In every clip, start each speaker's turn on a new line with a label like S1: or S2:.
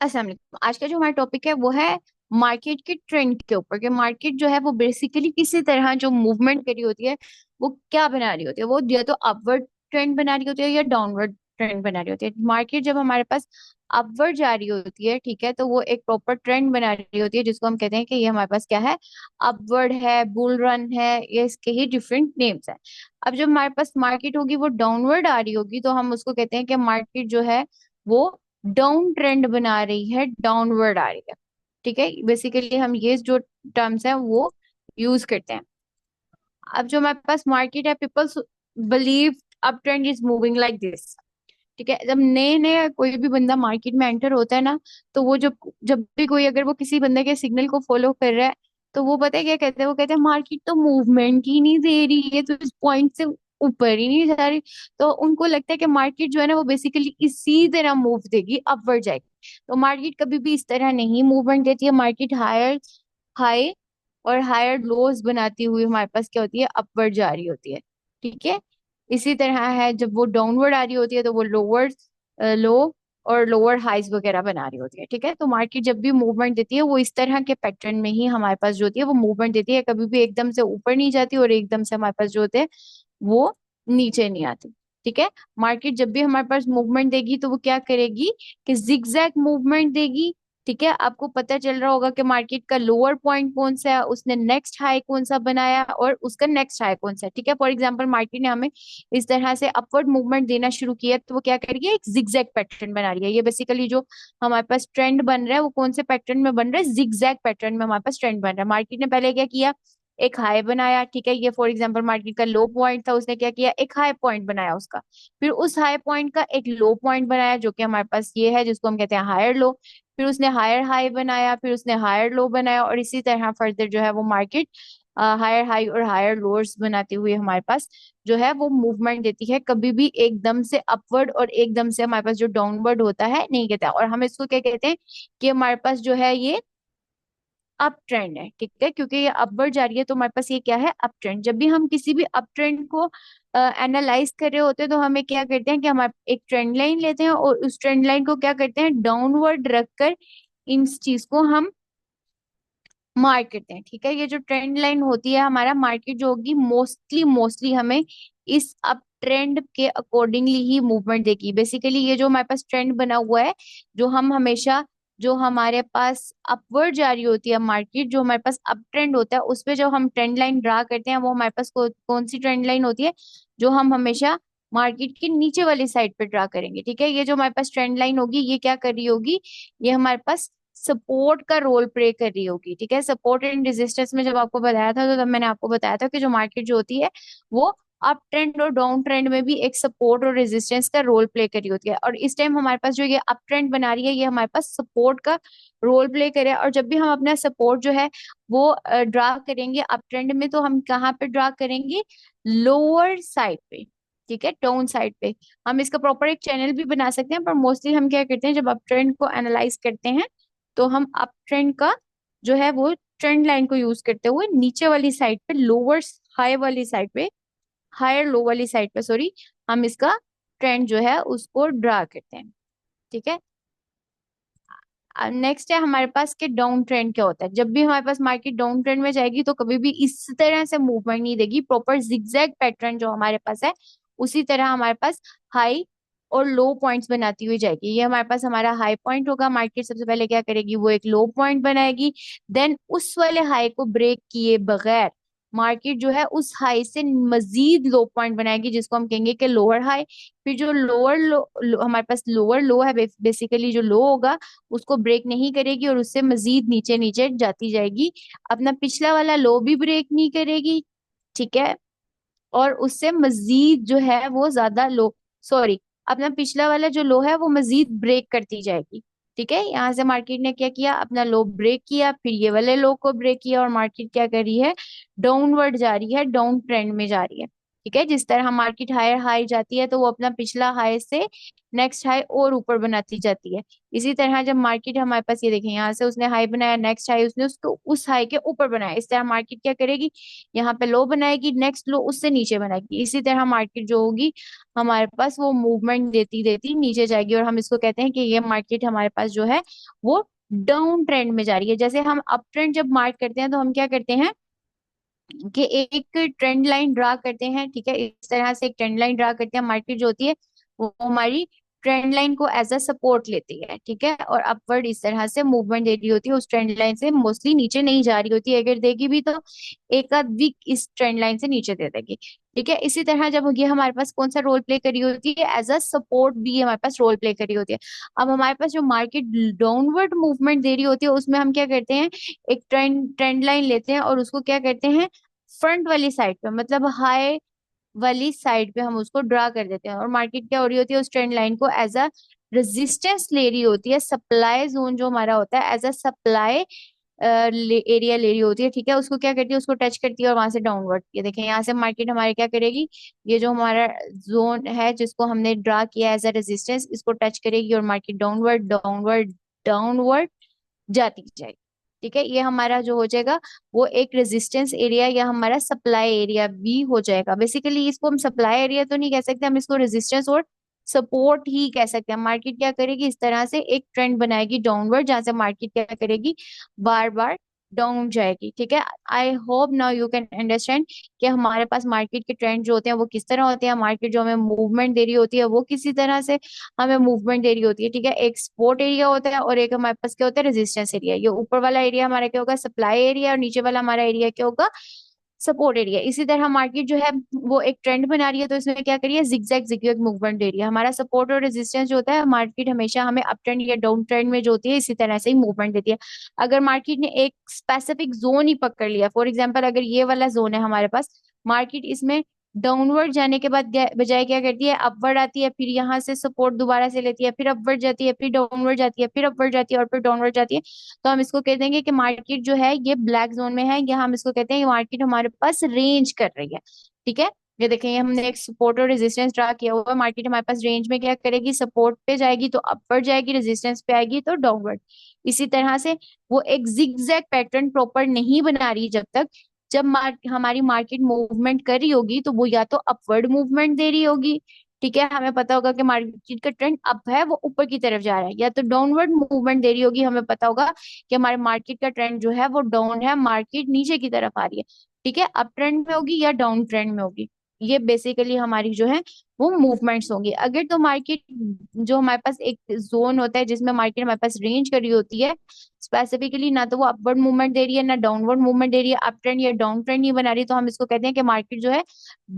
S1: अस्सलाम वालेकुम। आज का जो हमारा टॉपिक है वो है मार्केट के ट्रेंड के ऊपर, कि मार्केट जो है वो बेसिकली किसी तरह जो मूवमेंट करी होती है वो क्या बना रही होती है। वो या तो अपवर्ड ट्रेंड बना रही होती है या डाउनवर्ड ट्रेंड बना रही होती है। मार्केट जब हमारे पास अपवर्ड जा रही होती है, ठीक है, तो वो एक प्रॉपर ट्रेंड बना रही होती है जिसको हम कहते हैं कि ये हमारे पास क्या है, अपवर्ड है, बुल रन है, ये इसके ही डिफरेंट नेम्स हैं। अब जब हमारे पास मार्केट होगी वो डाउनवर्ड आ रही होगी तो हम उसको कहते हैं कि मार्केट जो है वो डाउन ट्रेंड बना रही है, डाउनवर्ड आ रही है। ठीक है, बेसिकली हम ये जो टर्म्स हैं वो यूज करते हैं। अब जो हमारे पास मार्केट है, peoples believe up trend is moving like this. ठीक है, जब नए नए कोई भी बंदा मार्केट में एंटर होता है ना, तो वो जब जब भी कोई अगर वो किसी बंदे के सिग्नल को फॉलो कर रहा है, तो वो पता है क्या कहते हैं, वो कहते हैं मार्केट तो मूवमेंट ही नहीं दे रही है, तो इस पॉइंट से ऊपर ही नहीं जा रही। तो उनको लगता है कि मार्केट जो है ना वो बेसिकली इसी तरह मूव देगी, अपवर्ड जाएगी। तो मार्केट कभी भी इस तरह नहीं मूवमेंट देती है। मार्केट हायर हाई और हायर लोज बनाती हुई हमारे पास क्या होती है, अपवर्ड जा रही होती है। ठीक है, इसी तरह है जब वो डाउनवर्ड आ रही होती है तो वो लोअर लो और लोअर हाइज वगैरह बना रही होती है। ठीक है, तो मार्केट जब भी मूवमेंट देती है वो इस तरह के पैटर्न में ही हमारे पास जो होती है वो मूवमेंट देती है, कभी भी एकदम से ऊपर नहीं जाती और एकदम से हमारे पास जो होते हैं वो नीचे नहीं आती। ठीक है, मार्केट जब भी हमारे पास मूवमेंट देगी तो वो क्या करेगी कि जिगजैग मूवमेंट देगी। ठीक है, आपको पता चल रहा होगा कि मार्केट का लोअर पॉइंट कौन सा है, उसने नेक्स्ट हाई कौन सा बनाया और उसका नेक्स्ट हाई कौन सा है। ठीक है, फॉर एग्जांपल मार्केट ने हमें इस तरह से अपवर्ड मूवमेंट देना शुरू किया तो वो क्या कर रही है, एक जिगजैग पैटर्न बना रही है। ये बेसिकली जो हमारे पास ट्रेंड बन रहा है वो कौन से पैटर्न में बन रहा है, जिगजैग पैटर्न में हमारे पास ट्रेंड बन रहा है। मार्केट ने पहले क्या किया, एक हाई बनाया। ठीक है, ये फॉर एग्जांपल मार्केट का लो पॉइंट था, उसने क्या किया, एक हाई पॉइंट बनाया उसका। फिर उस हाई पॉइंट का एक लो पॉइंट बनाया जो कि हमारे पास ये है, जिसको हम कहते हैं हायर लो। फिर उसने हायर हाई बनाया, फिर उसने हायर लो बनाया, और इसी तरह फर्दर जो है वो मार्केट हायर हाई और हायर लोअर्स बनाते हुए हमारे पास जो है वो मूवमेंट देती है। कभी भी एकदम से अपवर्ड और एकदम से हमारे पास जो डाउनवर्ड होता है नहीं कहता। और हम इसको क्या कहते हैं कि हमारे पास जो है ये अप ट्रेंड है। ठीक है, क्योंकि ये अपवर्ड जा रही है तो हमारे पास ये क्या है, अप ट्रेंड। जब भी हम किसी भी अप ट्रेंड को एनालाइज कर रहे होते हैं तो हमें क्या करते हैं कि हमारे एक ट्रेंड लाइन लेते हैं और उस ट्रेंड लाइन को क्या करते हैं, डाउनवर्ड रखकर इस चीज को हम मार्क करते हैं। ठीक है, ये जो ट्रेंड लाइन होती है हमारा मार्केट जो होगी मोस्टली मोस्टली हमें इस अप ट्रेंड के अकॉर्डिंगली ही मूवमेंट देगी। बेसिकली ये जो हमारे पास ट्रेंड बना हुआ है, जो हम हमेशा जो हमारे पास अपवर्ड जा रही होती है मार्केट, जो हमारे पास अप ट्रेंड होता है उस पे जो हम ट्रेंड लाइन ड्रा करते हैं वो हमारे पास कौन सी ट्रेंड लाइन होती है, जो हम हमेशा मार्केट के नीचे वाली साइड पे ड्रा करेंगे। ठीक है, ये जो हमारे पास ट्रेंड लाइन होगी ये क्या कर रही होगी, ये हमारे पास सपोर्ट का रोल प्ले कर रही होगी। ठीक है, सपोर्ट एंड रेजिस्टेंस में जब आपको बताया था तो तब मैंने आपको बताया था कि जो मार्केट जो होती है वो अप ट्रेंड और डाउन ट्रेंड में भी एक सपोर्ट और रेजिस्टेंस का रोल प्ले कर रही होती है। और इस टाइम हमारे पास जो ये अप ट्रेंड बना रही है ये हमारे पास सपोर्ट का रोल प्ले करे। और जब भी हम अपना सपोर्ट जो है वो ड्रा करेंगे अप ट्रेंड में, तो हम कहाँ पे ड्रा करेंगे, लोअर साइड पे। ठीक है, डाउन साइड पे। हम इसका प्रॉपर एक चैनल भी बना सकते हैं, पर मोस्टली हम क्या करते हैं जब अप ट्रेंड को एनालाइज करते हैं तो हम अप ट्रेंड का जो है वो ट्रेंड लाइन को यूज करते हुए नीचे वाली साइड पे, लोअर हाई वाली साइड पे, हायर लो वाली साइड पे सॉरी, हम इसका ट्रेंड जो है उसको ड्रा करते हैं। ठीक है, नेक्स्ट है हमारे पास के डाउन ट्रेंड क्या होता है। जब भी हमारे पास मार्केट डाउन ट्रेंड में जाएगी तो कभी भी इस तरह से मूवमेंट नहीं देगी, प्रॉपर जिगजैग पैटर्न जो हमारे पास है उसी तरह हमारे पास हाई और लो पॉइंट्स बनाती हुई जाएगी। ये हमारे पास हमारा हाई पॉइंट होगा, मार्केट सबसे पहले क्या करेगी, वो एक लो पॉइंट बनाएगी। देन उस वाले हाई को ब्रेक किए बगैर मार्केट जो है उस हाई से मजीद लो पॉइंट बनाएगी जिसको हम कहेंगे कि लोअर हाई। फिर जो हमारे पास लोअर लो है, बेसिकली जो लो होगा उसको ब्रेक नहीं करेगी और उससे मजीद नीचे नीचे जाती जाएगी। अपना पिछला वाला लो भी ब्रेक नहीं करेगी। ठीक है, और उससे मजीद जो है वो ज्यादा लो, सॉरी, अपना पिछला वाला जो लो है वो मजीद ब्रेक करती जाएगी। ठीक है, यहाँ से मार्केट ने क्या किया, अपना लो ब्रेक किया, फिर ये वाले लो को ब्रेक किया और मार्केट क्या कर रही है, डाउनवर्ड जा रही है, डाउन ट्रेंड में जा रही है। ठीक है, जिस तरह मार्केट हायर हाई जाती है तो वो अपना पिछला हाई से नेक्स्ट हाई और ऊपर बनाती जाती है। इसी तरह जब मार्केट हमारे पास, ये देखें, यहाँ से उसने हाई बनाया, नेक्स्ट हाई उसने उसको उस हाई के ऊपर बनाया, इस तरह मार्केट क्या करेगी, यहाँ पे लो बनाएगी, नेक्स्ट लो उससे नीचे बनाएगी। इसी तरह मार्केट जो होगी हमारे पास वो मूवमेंट देती देती नीचे जाएगी, और हम इसको कहते हैं कि ये मार्केट हमारे पास जो है वो डाउन ट्रेंड में जा रही है। जैसे हम अप ट्रेंड जब मार्क करते हैं तो हम क्या करते हैं कि एक ट्रेंड लाइन ड्रा करते हैं, ठीक है, इस तरह से एक ट्रेंड लाइन ड्रा करते हैं। मार्केट जो होती है वो हमारी ट्रेंड लाइन को एज अ सपोर्ट लेती है, ठीक है, और अपवर्ड इस तरह से मूवमेंट दे रही होती है, उस ट्रेंड लाइन से मोस्टली नीचे नहीं जा रही होती है, अगर देगी भी तो एक आध वीक इस ट्रेंड लाइन से नीचे दे देगी। ठीक है, इसी तरह जब ये हमारे पास कौन सा रोल प्ले करी होती है, एज अ सपोर्ट भी हमारे पास रोल प्ले करी होती है। अब हमारे पास जो मार्केट डाउनवर्ड मूवमेंट दे रही होती है उसमें हम क्या करते हैं, एक ट्रेंड लाइन लेते हैं और उसको क्या करते हैं, फ्रंट वाली साइड पे, मतलब हाई वाली साइड पे हम उसको ड्रा कर देते हैं, और मार्केट क्या हो रही होती है, उस ट्रेंड लाइन को एज अ रेजिस्टेंस ले रही होती है, सप्लाई जोन जो हमारा होता है एज अ सप्लाई एरिया ले रही होती है। ठीक है, उसको क्या करती है, उसको टच करती है और वहां से डाउनवर्ड, ये देखें यहाँ से मार्केट हमारे क्या करेगी, ये जो हमारा जोन है जिसको हमने ड्रा किया एज अ रेजिस्टेंस, इसको टच करेगी और मार्केट डाउनवर्ड डाउनवर्ड डाउनवर्ड जाती जाएगी। ठीक है, ये हमारा जो हो जाएगा वो एक रेजिस्टेंस एरिया या हमारा सप्लाई एरिया भी हो जाएगा। बेसिकली इसको हम सप्लाई एरिया तो नहीं कह सकते, हम इसको रेजिस्टेंस और सपोर्ट ही कह सकते हैं। मार्केट क्या करेगी, इस तरह से एक ट्रेंड बनाएगी डाउनवर्ड, जहां से मार्केट क्या करेगी, बार बार डाउन जाएगी। ठीक है, I hope now you can understand कि हमारे पास मार्केट के ट्रेंड जो होते हैं वो किस तरह होते हैं, मार्केट जो हमें मूवमेंट दे रही होती है वो किसी तरह से हमें मूवमेंट दे रही होती है। ठीक है, एक सपोर्ट एरिया होता है और एक हमारे पास क्या होता है, रेजिस्टेंस एरिया। ये ऊपर वाला एरिया हमारा क्या होगा, सप्लाई एरिया, और नीचे वाला हमारा एरिया क्या होगा, सपोर्ट एरिया। इसी तरह मार्केट जो है वो एक ट्रेंड बना रही है तो इसमें क्या करिए, जिगजैग जिगजैग मूवमेंट दे रही है। हमारा सपोर्ट और रेजिस्टेंस जो होता है, मार्केट हमेशा हमें अप ट्रेंड या डाउन ट्रेंड में जो होती है इसी तरह से ही मूवमेंट देती है। अगर मार्केट ने एक स्पेसिफिक जोन ही पकड़ लिया, फॉर एग्जाम्पल अगर ये वाला जोन है हमारे पास, मार्केट इसमें डाउनवर्ड जाने के बाद बजाय क्या करती है, अपवर्ड आती है, फिर यहाँ से सपोर्ट दोबारा से लेती है, फिर अपवर्ड जाती है, फिर डाउनवर्ड जाती है, फिर अपवर्ड जाती है और फिर डाउनवर्ड जाती है, तो हम इसको कह देंगे कि मार्केट जो है ये ब्लैक जोन में है, या हम इसको कहते हैं कि मार्केट हमारे पास रेंज कर रही है। ठीक है, ये देखें, ये हमने एक सपोर्ट और रेजिस्टेंस ड्रा किया हुआ है। मार्केट हमारे पास रेंज में क्या करेगी, सपोर्ट पे जाएगी तो अपवर्ड जाएगी, रेजिस्टेंस पे आएगी तो डाउनवर्ड। इसी तरह से वो एक जिगजैग पैटर्न प्रॉपर नहीं बना रही जब तक, जब हमारी मार्केट मूवमेंट कर रही होगी तो वो या तो अपवर्ड मूवमेंट दे रही होगी, ठीक है, हमें पता होगा कि मार्केट का ट्रेंड अप है, वो ऊपर की तरफ जा रहा है, या तो डाउनवर्ड मूवमेंट दे रही होगी, हमें पता होगा कि हमारे मार्केट का ट्रेंड जो है वो डाउन है, मार्केट नीचे की तरफ आ रही है। ठीक है, अप ट्रेंड में होगी या डाउन ट्रेंड में होगी, ये बेसिकली हमारी जो है वो मूवमेंट्स होंगी। अगर तो मार्केट जो हमारे पास एक जोन होता है जिसमें मार्केट हमारे पास रेंज करी होती है स्पेसिफिकली, ना तो वो अपवर्ड मूवमेंट दे रही है ना डाउनवर्ड मूवमेंट दे रही है, अप ट्रेंड या डाउन ट्रेंड नहीं बना रही, तो हम इसको कहते हैं कि मार्केट जो है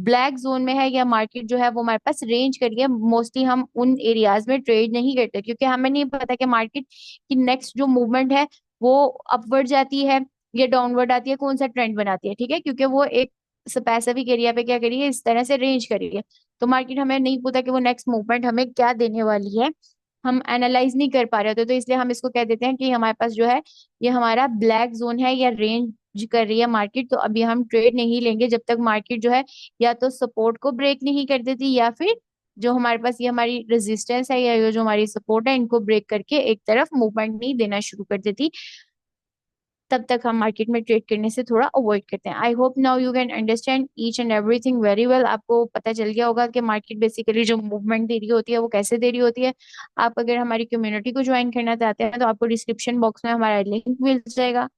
S1: ब्लैक जोन में है, या मार्केट जो है वो हमारे पास रेंज करी है। मोस्टली हम उन एरियाज में ट्रेड नहीं करते क्योंकि हमें नहीं पता कि मार्केट की नेक्स्ट जो मूवमेंट है वो अपवर्ड जाती है या डाउनवर्ड आती है, कौन सा ट्रेंड बनाती है। ठीक है, क्योंकि वो एक स्पेसिफिक एरिया पे क्या करिए, इस तरह से रेंज करिए, तो मार्केट हमें नहीं पता कि वो नेक्स्ट मूवमेंट हमें क्या देने वाली है, हम एनालाइज नहीं कर पा रहे होते, तो इसलिए हम इसको कह देते हैं कि हमारे पास जो है ये हमारा ब्लैक जोन है या रेंज कर रही है मार्केट, तो अभी हम ट्रेड नहीं लेंगे जब तक मार्केट जो है या तो सपोर्ट को ब्रेक नहीं कर देती, या फिर जो हमारे पास ये हमारी रेजिस्टेंस है या ये जो हमारी सपोर्ट है इनको ब्रेक करके एक तरफ मूवमेंट नहीं देना शुरू कर देती, तब तक हम मार्केट में ट्रेड करने से थोड़ा अवॉइड करते हैं। I hope now you can understand each and everything very well. आपको पता चल गया होगा कि मार्केट बेसिकली जो मूवमेंट दे रही होती है वो कैसे दे रही होती है। आप अगर हमारी कम्युनिटी को ज्वाइन करना चाहते हैं तो आपको डिस्क्रिप्शन बॉक्स में हमारा लिंक मिल जाएगा,